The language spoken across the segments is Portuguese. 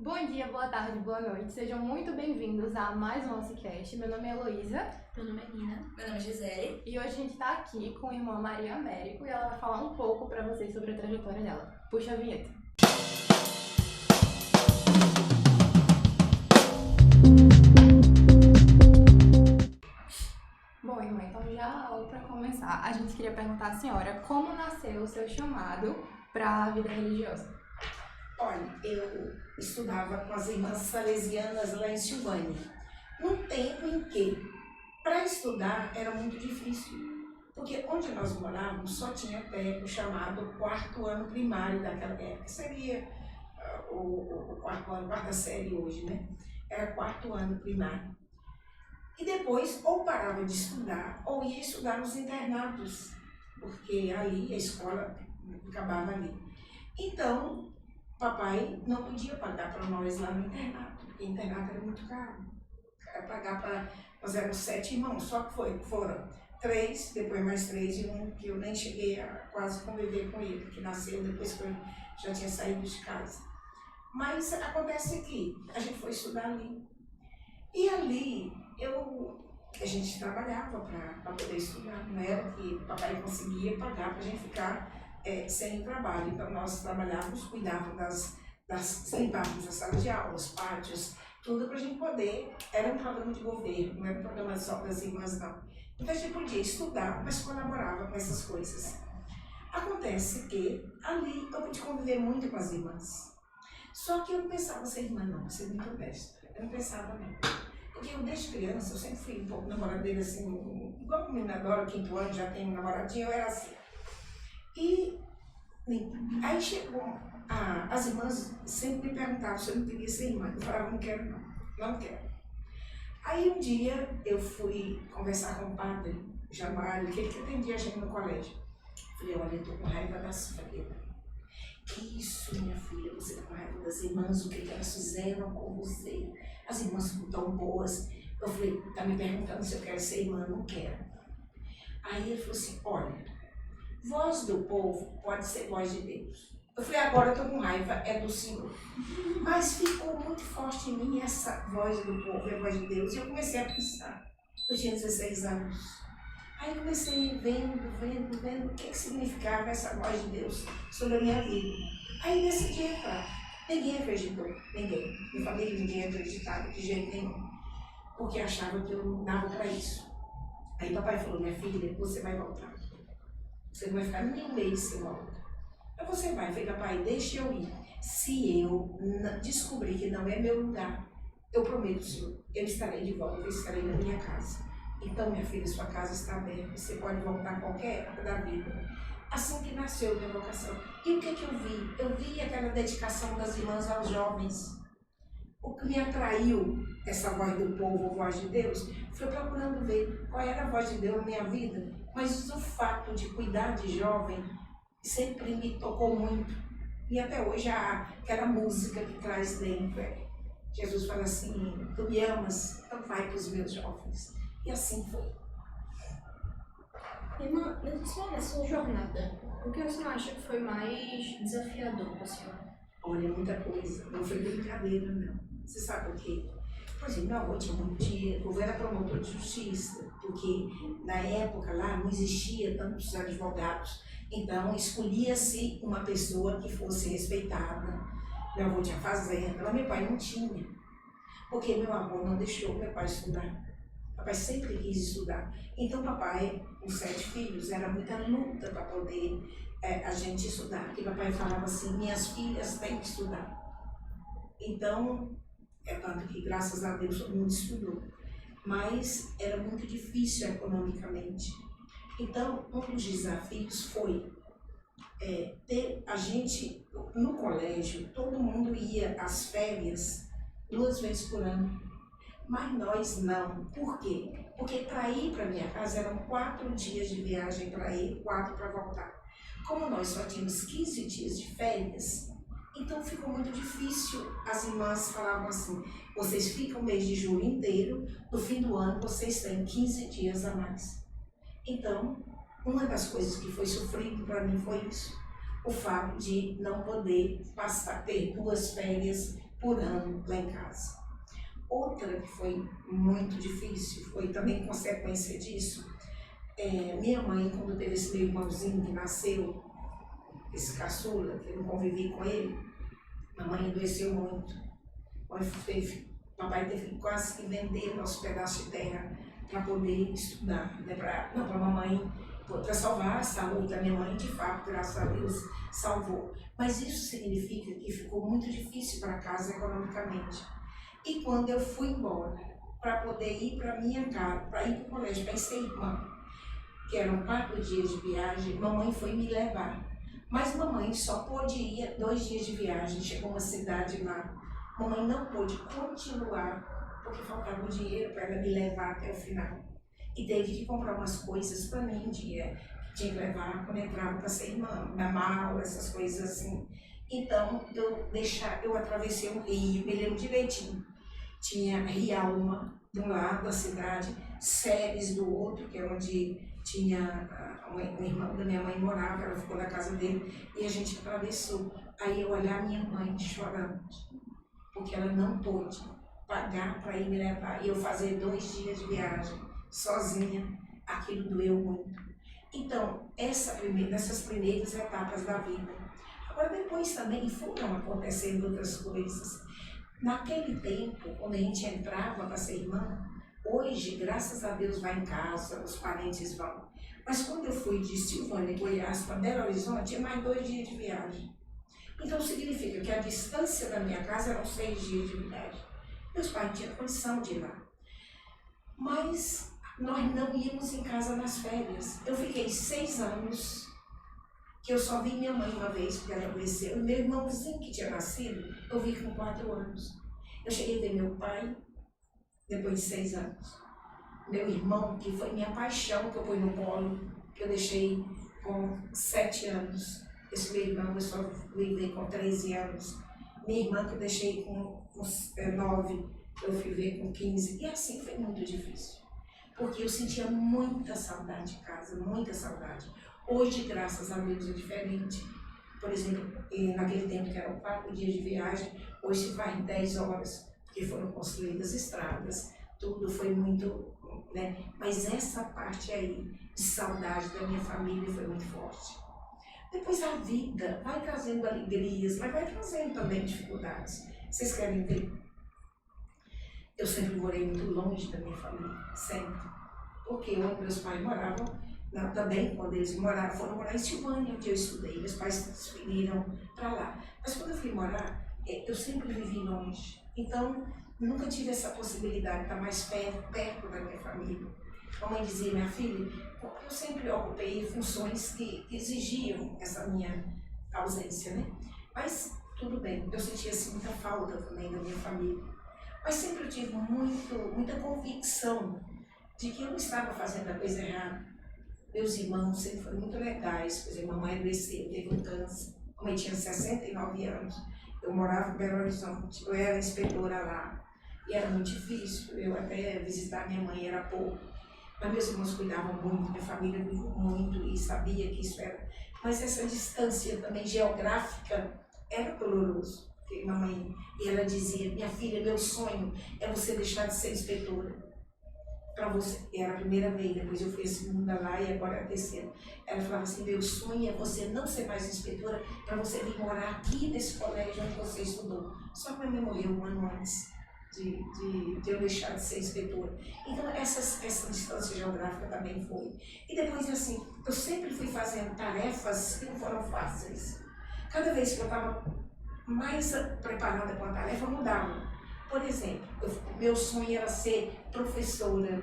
Bom dia, boa tarde, boa noite. Sejam muito bem-vindos a mais um OnceCast. Meu nome é Heloísa. Meu nome é Nina. Meu nome é Gisele. E hoje a gente tá aqui com a irmã Maria Américo e ela vai falar um pouco pra vocês sobre a trajetória dela. Puxa a vinheta. Bom, irmã, então já pra começar, a gente queria perguntar à senhora como nasceu o seu chamado pra vida religiosa. Olha, eu estudava com as irmãs salesianas lá em Silvânia, num tempo em que, para estudar, era muito difícil, porque onde nós morávamos só tinha até o chamado quarto ano primário daquela época, seria o quarto ano, quarta série hoje, né? Era quarto ano primário. E depois, ou parava de estudar, ou ia estudar nos internatos, porque ali a escola acabava ali. Então, papai não podia pagar para nós lá no internato, porque o internato era muito caro. Era pagar para... Nós éramos 7 irmãos, só que foram 3, depois mais 3 e um que eu nem cheguei a quase conviver com ele, que nasceu depois que eu já tinha saído de casa. Mas acontece que a gente foi estudar ali. E ali a gente trabalhava para poder estudar, não era que o papai conseguia pagar para a gente ficar sem trabalho. Então nós trabalhávamos, cuidávamos limpávamos as salas de aula, os pátios, tudo para a gente poder. Era um programa de governo, não era um programa só das irmãs, não. Então a gente podia estudar, mas colaborava com essas coisas. Acontece que ali eu pude conviver muito com as irmãs. Só que eu não pensava ser irmã, não, ser muito honesto. Eu não pensava, não. Porque eu, desde criança, eu sempre fui um pouco namoradeira, assim, igual a menina adora, 5º ano, já tem um namoradinho, eu era assim. E aí chegou, as irmãs sempre me perguntavam se eu não queria ser irmã. Eu falava, não quero não, não quero. Aí um dia eu fui conversar com o padre Januário, que atendia a gente no colégio. Falei, olha, eu tô com raiva das freiras. Que isso, minha filha, você tá com raiva das irmãs, o que elas fizeram com você? As irmãs são tão boas. Eu falei, tá me perguntando se eu quero ser irmã, não quero. Aí ele falou assim, olha, voz do povo pode ser voz de Deus. Eu falei, agora eu tô com raiva, é do Senhor. Mas ficou muito forte em mim essa voz do povo, é a voz de Deus. E eu comecei a pensar. Eu tinha 16 anos. Aí comecei vendo o que significava essa voz de Deus sobre a minha vida. Aí nesse dia, claro, ninguém acreditou, ninguém. Minha família, ninguém acreditava de jeito nenhum. Porque achava que eu não dava para isso. Aí papai falou, minha filha, você vai voltar. Você não vai ficar nem um mês sem volta. Aí você vai, falei, papai, deixa eu ir. Se eu descobrir que não é meu lugar, eu prometo, Senhor, eu estarei de volta, eu estarei na minha casa. Então, minha filha, sua casa está aberta, você pode voltar a qualquer época da vida. Assim que nasceu a minha vocação. E o que eu vi? Eu vi aquela dedicação das irmãs aos jovens. O que me atraiu, essa voz do povo, a voz de Deus, foi procurando ver qual era a voz de Deus na minha vida. Mas o fato de cuidar de jovem sempre me tocou muito. E até hoje há aquela música que traz dentro. Jesus fala assim, tu me amas, então vai para os meus jovens. E assim foi. Irmã, na sua jornada, o que a senhora acha que foi mais desafiador para a senhora? Olha, muita coisa. Não foi brincadeira, não. Você sabe o quê? Por exemplo, meu avô tinha muito dinheiro, eu era promotor de justiça, porque na época lá não existia tantos advogados. Então, escolhia-se uma pessoa que fosse respeitada. Meu avô tinha fazenda, mas meu pai não tinha. Porque meu avô não deixou meu pai estudar. Papai sempre quis estudar. Então, papai, com 7 filhos, era muita luta para poder a gente estudar. Porque papai falava assim, minhas filhas têm que estudar. Então, é tanto que, graças a Deus, todo mundo estudou. Mas era muito difícil economicamente. Então, um dos desafios foi ter a gente, no colégio, todo mundo ia às férias 2 vezes por ano. Mas nós não. Por quê? Porque para ir para minha casa eram 4 dias de viagem para ir, 4 para voltar. Como nós só tínhamos 15 dias de férias, então ficou muito difícil. As irmãs falavam assim, vocês ficam o mês de julho inteiro, no fim do ano vocês têm 15 dias a mais. Então, uma das coisas que foi sofrido para mim foi isso. O fato de não poder ter 2 férias por ano lá em casa. Outra que foi muito difícil, foi também consequência disso, minha mãe, quando teve esse meu irmãozinho que nasceu, esse caçula, que eu não convivi com ele, a mãe adoeceu muito. Papai teve quase que vender nosso pedaço de terra para poder estudar, né? Para a mamãe, para salvar a saúde da minha mãe, de fato, graças a Deus, salvou. Mas isso significa que ficou muito difícil para casa economicamente. E quando eu fui embora, para poder ir para minha casa, para ir para o colégio, para ser irmã, que eram 4 dias de viagem, mamãe foi me levar. Mas mamãe só pôde ir 2 dias de viagem, chegou uma cidade lá. Mamãe não pôde continuar, porque faltava o dinheiro para ela me levar até o final. E teve que comprar umas coisas para mim, tinha que levar quando entrava para ser irmã, na mala, essas coisas assim. Então, eu atravessei um rio, me lembro direitinho. Tinha Rialma, de um lado da cidade, Séries do outro, que é onde tinha uma irmã da minha mãe morava, ela ficou na casa dele, e a gente atravessou. Aí eu olhar minha mãe chorando, porque ela não pôde pagar para ir me levar, e eu fazer 2 dias de viagem, sozinha, aquilo doeu muito. Então, essas primeiras etapas da vida. Agora, depois também foram acontecendo outras coisas. Naquele tempo, quando a gente entrava para ser irmã, hoje, graças a Deus, vai em casa, os parentes vão. Mas quando eu fui de Silvânia, Goiás, para Belo Horizonte, tinha mais 2 dias de viagem. Então, significa que a distância da minha casa eram 6 dias de viagem. Meus pais não tinham condição de ir lá. Mas nós não íamos em casa nas férias. Eu fiquei 6 anos, que eu só vi minha mãe uma vez, porque ela adoeceu. Meu irmãozinho que tinha nascido, eu vi com 4 anos. Eu cheguei a ver meu pai, depois de 6 anos. Meu irmão, que foi minha paixão, que eu pus no colo, que eu deixei com 7 anos. Esse meu irmão eu só fui ver com 13 anos. Minha irmã, que eu deixei com 9, eu fui ver com 15. E assim foi muito difícil. Porque eu sentia muita saudade de casa, muita saudade. Hoje, graças a Deus, é diferente. Por exemplo, naquele tempo que eram 4 dias de viagem, hoje se vai em 10 horas, porque foram construídas estradas, tudo foi muito, né? Mas essa parte aí de saudade da minha família foi muito forte. Depois a vida vai trazendo alegrias, mas vai trazendo também dificuldades. Vocês querem ver? Eu sempre morei muito longe da minha família, sempre. Porque onde meus pais moravam, também quando eles foram morar em Silvânia, onde eu estudei, meus pais se transferiram para lá. Mas quando eu fui morar, eu sempre vivi longe. Então, nunca tive essa possibilidade de estar mais perto da minha família. A mãe dizia, minha filha, eu sempre ocupei funções que exigiam essa minha ausência, né? Mas tudo bem, eu sentia assim, muita falta também da minha família. Mas sempre eu tive muita convicção de que eu não estava fazendo a coisa errada. Meus irmãos sempre foram muito legais. Por exemplo, a mamãe adoeceu, teve um câncer. A mãe tinha 69 anos. Eu morava em Belo Horizonte, eu era inspetora lá. E era muito difícil, eu até visitar minha mãe era pouco. Mas meus irmãos cuidavam muito, minha família cuidou muito e sabia que isso era. Mas essa distância também geográfica era doloroso. Porque mamãe, e ela dizia, minha filha, meu sonho é você deixar de ser inspetora. Para você, era a primeira vez, depois eu fui a segunda lá e agora a terceira. Ela falava assim, meu sonho é você não ser mais inspetora, para você vir morar aqui nesse colégio onde você estudou. Só que minha mãe morreu um ano antes de eu deixar de ser inspetora. Então essa distância geográfica também foi. E depois assim, eu sempre fui fazendo tarefas que não foram fáceis. Cada vez que eu estava mais preparada para uma tarefa, mudava. Por exemplo, meu sonho era ser professora.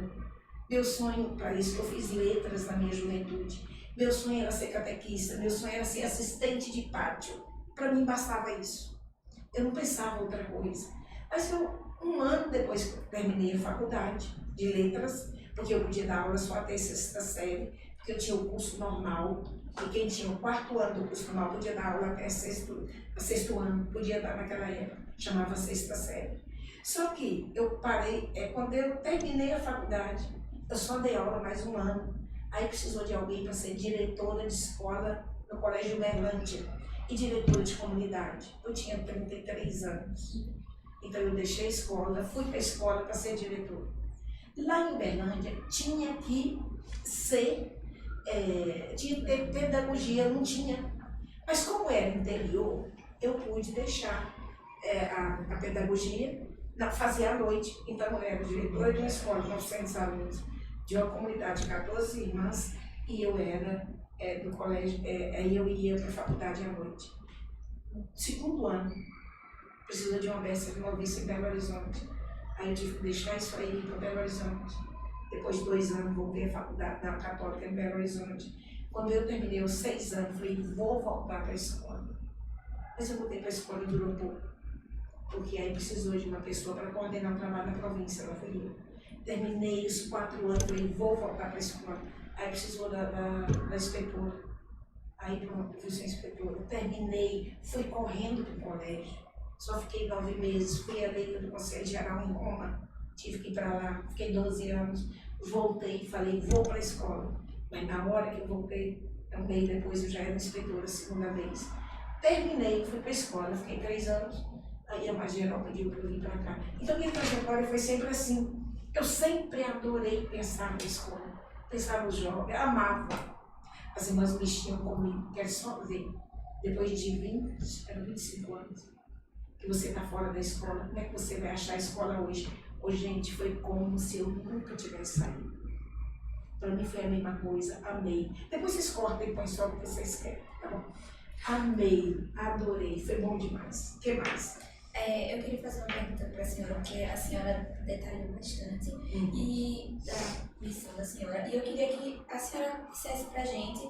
Meu sonho, para isso que eu fiz letras na minha juventude. Meu sonho era ser catequista. Meu sonho era ser assistente de pátio. Para mim bastava isso. Eu não pensava em outra coisa. Mas um ano depois que eu terminei a faculdade de letras, porque eu podia dar aula só até 6ª série, porque eu tinha o curso normal, e quem tinha o 4º ano do curso normal podia dar aula até 6º ano, podia dar naquela época, chamava 6ª série. Só que eu parei, quando eu terminei a faculdade, eu só dei aula mais um ano. Aí precisou de alguém para ser diretora de escola no Colégio Merlândia e diretora de comunidade. Eu tinha 33 anos. Então eu deixei a escola, fui para a escola para ser diretora. Lá em Uberlândia tinha que ser, tinha que ter pedagogia, não tinha. Mas como era interior, eu pude deixar a pedagogia, fazer à noite. Então eu era diretora de uma escola de 900 alunos, de uma comunidade de 14 irmãs, e eu era do colégio, aí eu ia para a faculdade à noite. Segundo ano, precisou de uma beça de noviça em Belo Horizonte. Aí eu tive que deixar isso aí e ir para Belo Horizonte. Depois de 2 anos, voltei à faculdade da Católica em Belo Horizonte. Quando eu terminei os 6 anos, falei, vou voltar para a escola. Mas eu voltei para a escola e durou pouco. Porque aí precisou de uma pessoa para coordenar o trabalho da província, ela foi eu. Terminei os 4 anos, falei, vou voltar para a escola. Aí precisou da inspetora. Aí pronto, fui ser inspetora. Terminei, fui correndo para o colégio. Só fiquei 9 meses, fui eleita do Conselho Geral em Roma. Tive que ir para lá, fiquei 12 anos. Voltei, falei, vou para a escola. Mas na hora que eu voltei, um mês depois eu já era inspetora a segunda vez. Terminei, fui para a escola, fiquei 3 anos. Aí a mais geral pediu para eu vir para cá. Então minha trajetória foi sempre assim. Eu sempre adorei pensar na escola, pensar nos jovens, amava. As irmãs mexiam comigo, quero só ver. Depois de 25 anos, que você está fora da escola, como é que você vai achar a escola hoje? Hoje, gente, foi como se eu nunca tivesse saído. Para mim foi a mesma coisa, amei. Depois vocês cortam e põem só o que vocês querem, tá bom? Amei, adorei, foi bom demais. O que mais? Eu queria fazer uma pergunta para a senhora, porque a senhora detalhou bastante e da missão da senhora. E eu queria que a senhora dissesse para a gente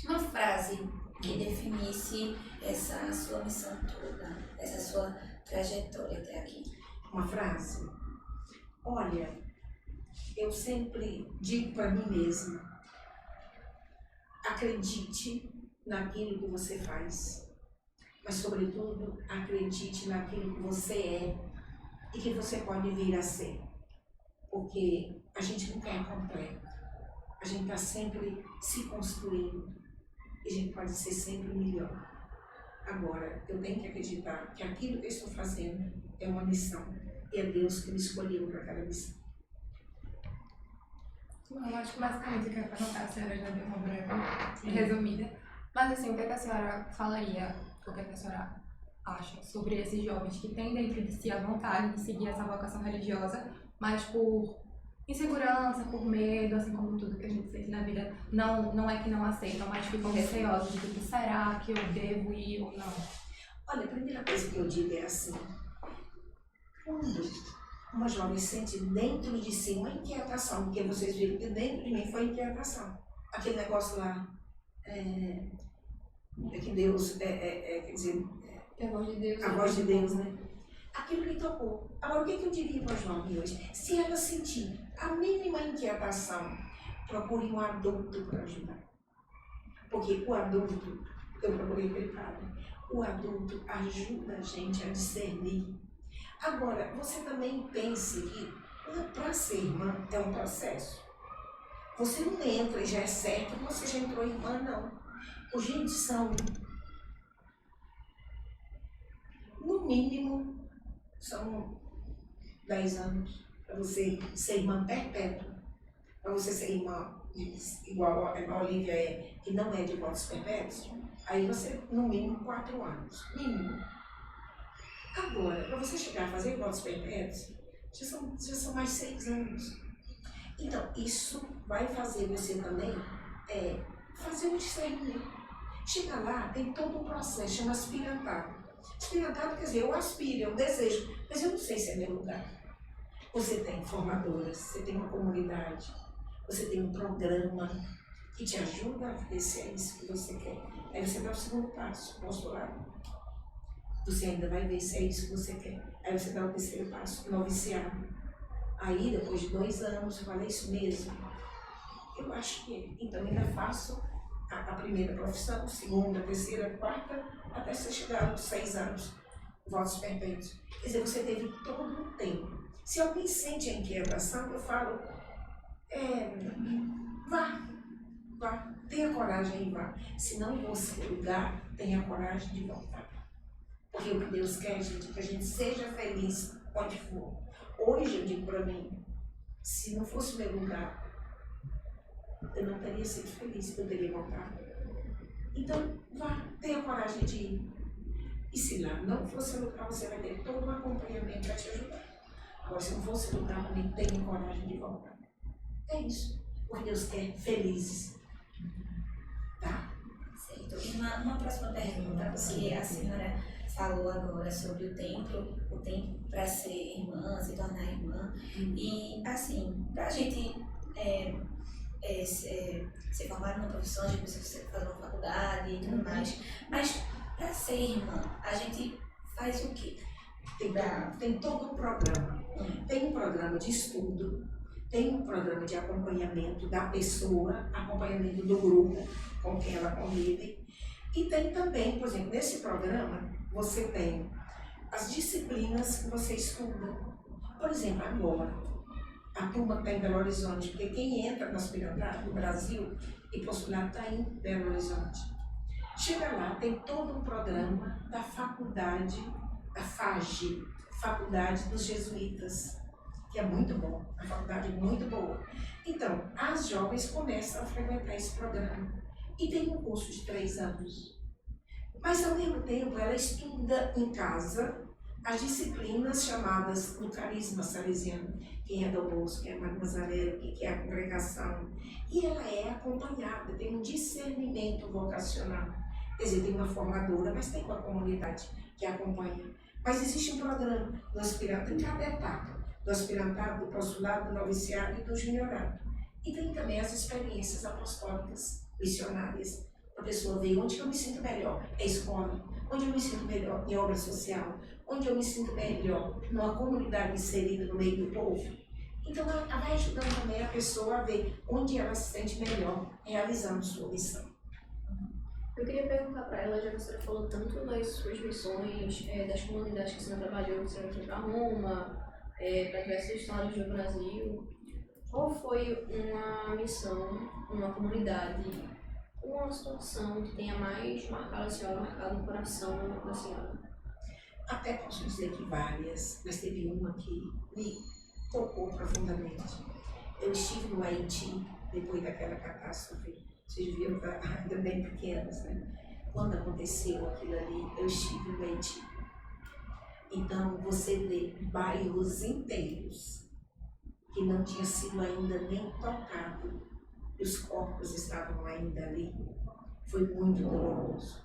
uma frase que definisse essa sua missão toda, essa sua trajetória até aqui. Uma frase? Olha, eu sempre digo para mim mesma, acredite naquilo que você faz. Mas, sobretudo, acredite naquilo que você é e que você pode vir a ser. Porque a gente nunca é completo. A gente está sempre se construindo. E a gente pode ser sempre melhor. Agora, eu tenho que acreditar que aquilo que eu estou fazendo é uma missão. E é Deus que me escolheu para cada missão. Bom, eu acho que basicamente eu quero perguntar, a senhora já deu uma breve resumida. Mas assim, o que a senhora falaria, o que a senhora acha sobre esses jovens que têm dentro de si a vontade de seguir essa vocação religiosa, mas por insegurança, por medo, assim como tudo que a gente sente na vida, não é que não aceitam, mas ficam receosos de que será que eu devo ir ou não? Olha, a primeira coisa que eu digo é assim, quando uma jovem sente dentro de si uma inquietação, porque vocês viram que dentro de mim foi inquietação. Aquele negócio lá, que Deus, quer dizer, É a voz de Deus. a voz de Deus, né? Aquilo que tocou. Agora, o que eu diria para a jovem hoje? Se ela sentir a mínima inquietação, procure um adulto para ajudar. Porque o adulto, eu procurei aquele padre, o adulto ajuda a gente a discernir. Agora, você também pense que para ser irmã é um processo. Você não entra e já é certo que você já entrou irmã, não. Gente, são, no mínimo, são 10 anos para você ser irmã perpétua. Para você ser irmã igual a Olivia é, que não é de votos perpétuos, aí você, no mínimo, 4 anos. Mínimo. Agora, para você chegar a fazer votos perpétuos, já são mais 6 anos. Então, isso vai fazer você também fazer um discernimento. Chega lá, tem todo um processo, chama aspirantado. Aspirantado quer dizer, eu aspiro, eu desejo, mas eu não sei se é meu lugar. Você tem formadoras, você tem uma comunidade, você tem um programa que te ajuda a ver se é isso que você quer. Aí você dá o segundo passo, postulado. Você ainda vai ver se é isso que você quer. Aí você dá o terceiro passo, noviciado. Aí, depois de 2 anos, eu falei, isso mesmo? Eu acho que é. Então, ainda faço a primeira profissão, segunda, terceira, quarta, até você chegar aos 6 anos, votos perpétuos. Quer dizer, você teve todo um tempo. Se alguém sente a inquietação, eu falo, vá, tenha coragem e vá. Se não for seu lugar, tenha coragem de voltar. Porque Porque o que Deus quer, gente, é que a gente seja feliz onde for. Hoje eu digo para mim, se não fosse o meu lugar, eu não teria sido feliz, eu teria voltado. Então, vá, tenha coragem de ir. E se lá não fosse o lugar, você vai ter todo um acompanhamento para te ajudar. Agora, se não fosse o lugar, também tenha coragem de voltar. É isso. Porque Deus quer felizes. Tá? Certo. E uma próxima pergunta, porque a senhora falou agora sobre o tempo para ser irmã, se tornar irmã. E, assim, para a gente se formar numa profissão, a gente precisa fazer uma faculdade e tudo mais. Mas, para ser irmã, a gente faz o quê? Tem todo um programa. Tem um programa de estudo, tem um programa de acompanhamento da pessoa, acompanhamento do grupo com quem ela convive. E tem também, por exemplo, nesse programa, você tem as disciplinas que você estuda. Por exemplo, agora, a turma está em Belo Horizonte, porque quem entra no aspirantado do Brasil e postulado está em Belo Horizonte. Chega lá, tem todo um programa da faculdade, da FAGE, Faculdade dos Jesuítas, que é muito bom, a faculdade é muito boa. Então, as jovens começam a frequentar esse programa e tem um curso de 3 anos. Mas, ao mesmo tempo, ela estuda em casa as disciplinas chamadas do carisma salesiano, quem é do Bosco, quem é Maria Nazaré, que é a congregação. E ela é acompanhada, tem um discernimento vocacional. Quer dizer, tem uma formadora, mas tem uma comunidade que acompanha. Mas existe um programa do aspirante em cada etapa, do aspirantado, do postulado, do noviciado e do juniorado. E tem também as experiências apostólicas, missionárias. A pessoa vê onde eu me sinto melhor, é escola, onde eu me sinto melhor em obra social, onde eu me sinto melhor numa comunidade inserida no meio do povo. Então ela vai ajudando também a pessoa a ver onde ela se sente melhor realizando sua missão. Eu queria perguntar para ela, já que a senhora falou tanto das suas missões, das comunidades que a senhora trabalhou, que a senhora foi para Roma, para diversos estados do Brasil, qual foi uma missão, uma comunidade, uma situação que tenha mais marcado a senhora, marcado no coração da senhora? Até posso dizer que várias, mas teve uma que me tocou profundamente. Eu estive no Haiti, depois daquela catástrofe. Vocês viram, ainda bem pequenas, né? Quando aconteceu aquilo ali, eu estive no Haiti. Então, você vê bairros inteiros que não tinham sido ainda nem tocados, e os corpos estavam ainda ali. Foi muito doloroso.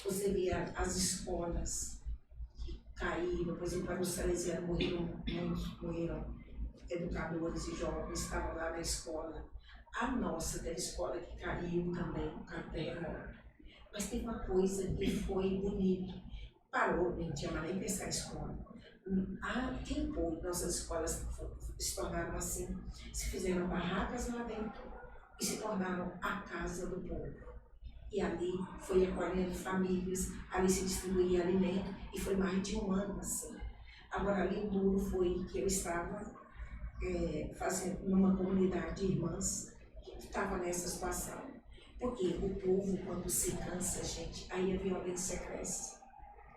Você via as escolas que caíram, por exemplo, no Salesiano muitos morreram educadores e jovens, estavam lá na escola. A nossa da escola que caiu também, o terremoto. Mas tem uma coisa que foi bonito. Parou, não tinha mais nem pensar em escola. Quem pôde, nossas escolas se tornaram assim, se fizeram barracas lá dentro e se tornaram a casa do povo. E ali foi acolhendo famílias, ali se distribuía alimento e foi mais de 1 ano assim. Agora ali duro foi que eu estava fazendo numa comunidade de irmãs que estava nessa situação. Porque o povo, quando se cansa, gente, aí a violência cresce.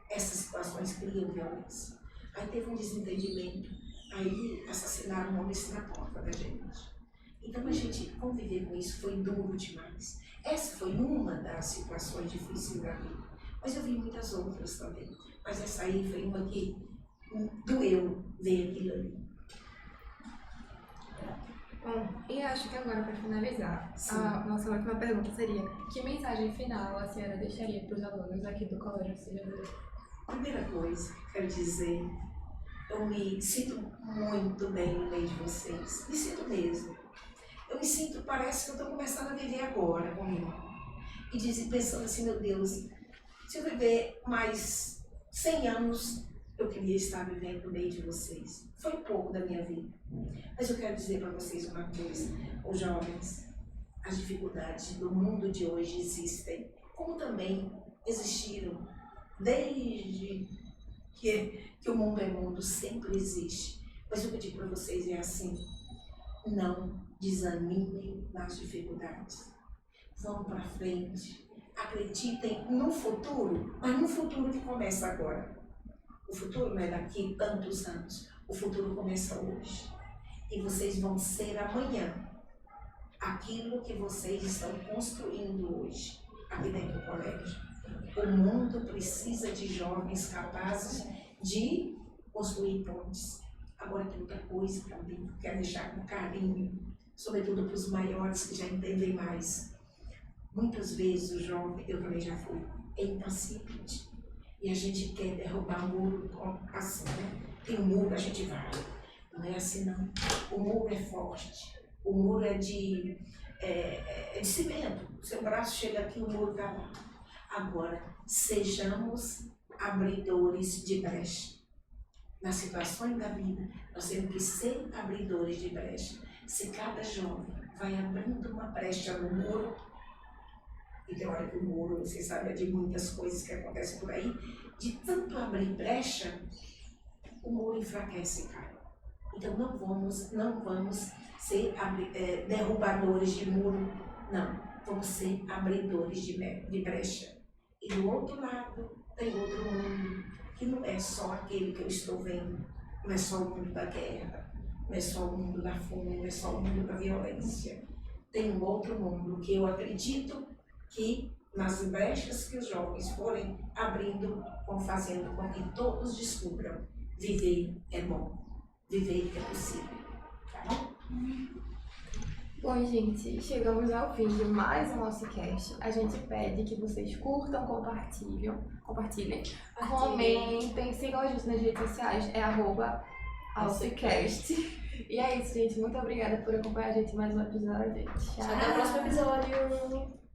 Essas situações criam violência. Aí teve um desentendimento, aí assassinaram um homem na porta da gente. Então a gente conviver com isso foi duro demais. Essa foi uma das situações difíceis da vida. Mas eu vi muitas outras também. Mas essa aí foi uma que doeu ver aquilo ali. Bom, e acho que agora, para finalizar, a nossa última pergunta seria: que mensagem final a senhora deixaria para os alunos aqui do Colégio Auxiliador? Primeira coisa que quero dizer, eu me sinto muito bem no meio de vocês. Me sinto mesmo. Eu me sinto, parece que eu estou começando a viver agora comigo. E pensando assim, meu Deus, se eu viver mais 100 anos, eu queria estar vivendo no meio de vocês. Foi pouco da minha vida. Mas eu quero dizer para vocês uma coisa, os jovens, as dificuldades do mundo de hoje existem, como também existiram desde que o mundo é mundo, sempre existe. Mas o que eu digo para vocês é assim, não desanimem nas dificuldades. Vão para frente, acreditem no futuro, mas no futuro que começa agora. O futuro não é daqui tantos anos. O futuro começa hoje. E vocês vão ser amanhã aquilo que vocês estão construindo hoje, aqui dentro do colégio. O mundo precisa de jovens capazes de construir pontes. Agora tem outra coisa também que eu quero deixar com carinho, sobretudo para os maiores que já entendem mais. Muitas vezes o jovem, eu também já fui, é impaciente. E a gente quer derrubar o muro assim, né? Tem um muro, a gente vai. Não é assim não. O muro é forte. O muro é de cimento. O seu braço chega aqui, o muro está lá. Agora, sejamos abridores de brecha. Nas situações da vida, nós temos que ser abridores de brecha. Se cada jovem vai abrindo uma brecha no muro, e tem hora que o muro, você sabe, é de muitas coisas que acontecem por aí, de tanto abrir brecha, o muro enfraquece e cai. Então não vamos ser derrubadores de muro, não. Vamos ser abridores de brecha. E do outro lado tem outro mundo, que não é só aquele que eu estou vendo, não é só o mundo da guerra, não é só o mundo da fome, não é só o mundo da violência. Tem um outro mundo que eu acredito que nas brechas que os jovens forem abrindo, vão fazendo com que todos descubram: viver é bom, viver é possível. Tá bom? Bom, gente, chegamos ao fim de mais um nosso cast. A gente pede que vocês curtam, compartilhem, comentem, sigam a gente nas redes sociais, é @alcecast. E é isso, gente. Muito obrigada por acompanhar a gente em mais um episódio. Tchau. Até o próximo episódio.